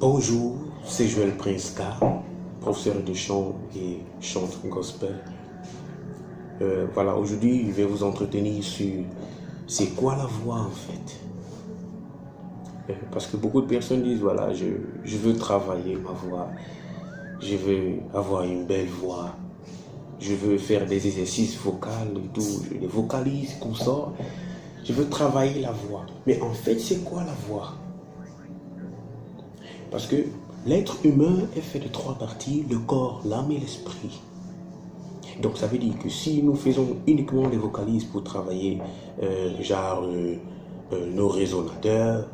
Bonjour, c'est Joël Prince-K, professeur de chant et chante gospel. Voilà, aujourd'hui, je vais vous entretenir sur c'est quoi la voix en fait. Parce que beaucoup de personnes disent, voilà, je veux travailler ma voix, je veux avoir une belle voix, je veux faire des exercices vocaux et tout, des vocalises qu'on sort, je veux travailler la voix. Mais en fait, c'est quoi la voix? Parce que l'être humain est fait de 3 parties, le corps, l'âme et l'esprit. Donc ça veut dire que si nous faisons uniquement des vocalises pour travailler nos résonateurs,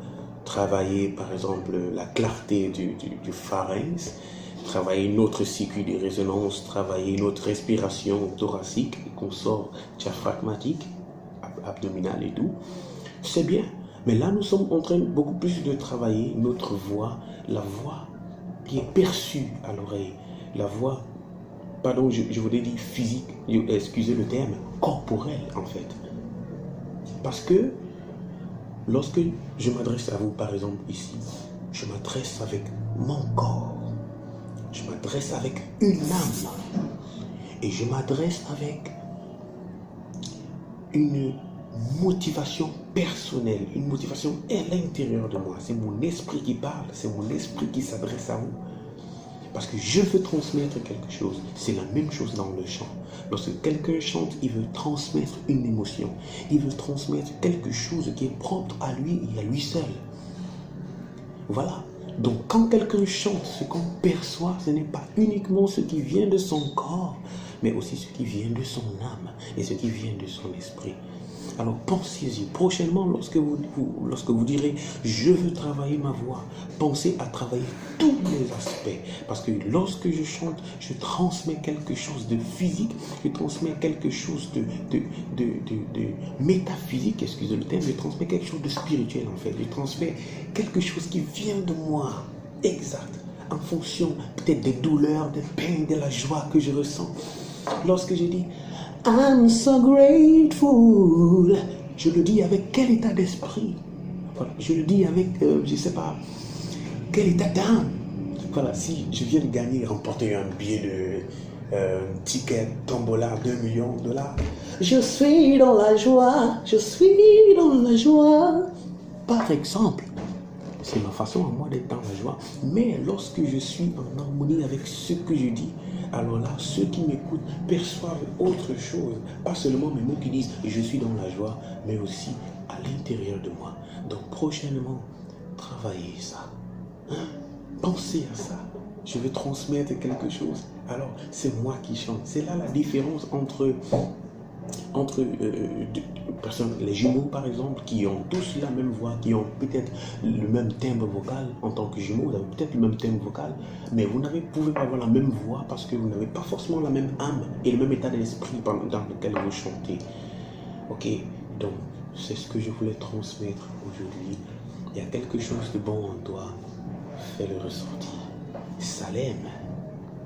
travailler par exemple la clarté du pharynx, travailler notre circuit de résonance, travailler notre respiration thoracique, qu'on sort diaphragmatique, abdominale et tout, c'est bien. Mais là, nous sommes en train beaucoup plus de travailler notre voix, la voix qui est perçue à l'oreille, la voix, pardon, je voudrais dire physique, excusez le terme, corporelle en fait. Parce que lorsque je m'adresse à vous, par exemple ici, je m'adresse avec mon corps, je m'adresse avec une âme et je m'adresse avec une motivation personnelle, une motivation à l'intérieur de moi. C'est mon esprit qui parle, c'est mon esprit qui s'adresse à vous. Parce que je veux transmettre quelque chose. C'est la même chose dans le chant. Lorsque quelqu'un chante, il veut transmettre une émotion. Il veut transmettre quelque chose qui est propre à lui et à lui seul. Voilà. Donc quand quelqu'un chante, ce qu'on perçoit, ce n'est pas uniquement ce qui vient de son corps, mais aussi ce qui vient de son âme et ce qui vient de son esprit. Alors pensez-y, prochainement lorsque vous direz « je veux travailler ma voix », pensez à travailler tous les aspects. Parce que lorsque je chante, je transmets quelque chose de physique, je transmets quelque chose de métaphysique, excusez le terme, je transmets quelque chose de spirituel en fait. Je transmets quelque chose qui vient de moi, exact, en fonction peut-être des douleurs, des peines, de la joie que je ressens. Lorsque je dis I'm so grateful, je le dis avec quel état d'esprit? Voilà, je le dis avec, je ne sais pas, quel état d'âme? Voilà, si je viens de gagner, remporter un billet de ticket tombola 2 millions de dollars, je suis dans la joie, je suis dans la joie. Par exemple, c'est ma façon à moi d'être dans la joie. Mais lorsque je suis en harmonie avec ce que je dis, alors là, ceux qui m'écoutent perçoivent autre chose. Pas seulement mes mots qui disent « je suis dans la joie », mais aussi à l'intérieur de moi. Donc prochainement, travaillez ça. Pensez à ça. Je veux transmettre quelque chose. Alors, c'est moi qui chante. C'est là la différence entre les jumeaux par exemple, qui ont tous la même voix, qui ont peut-être le même timbre vocal. En tant que jumeaux, vous avez peut-être le même timbre vocal, mais vous ne pouvez pas avoir la même voix parce que vous n'avez pas forcément la même âme et le même état d'esprit dans lequel vous chantez. Ok, donc c'est ce que je voulais transmettre aujourd'hui. Il y a quelque chose de bon en toi, fais-le ressortir. Salem.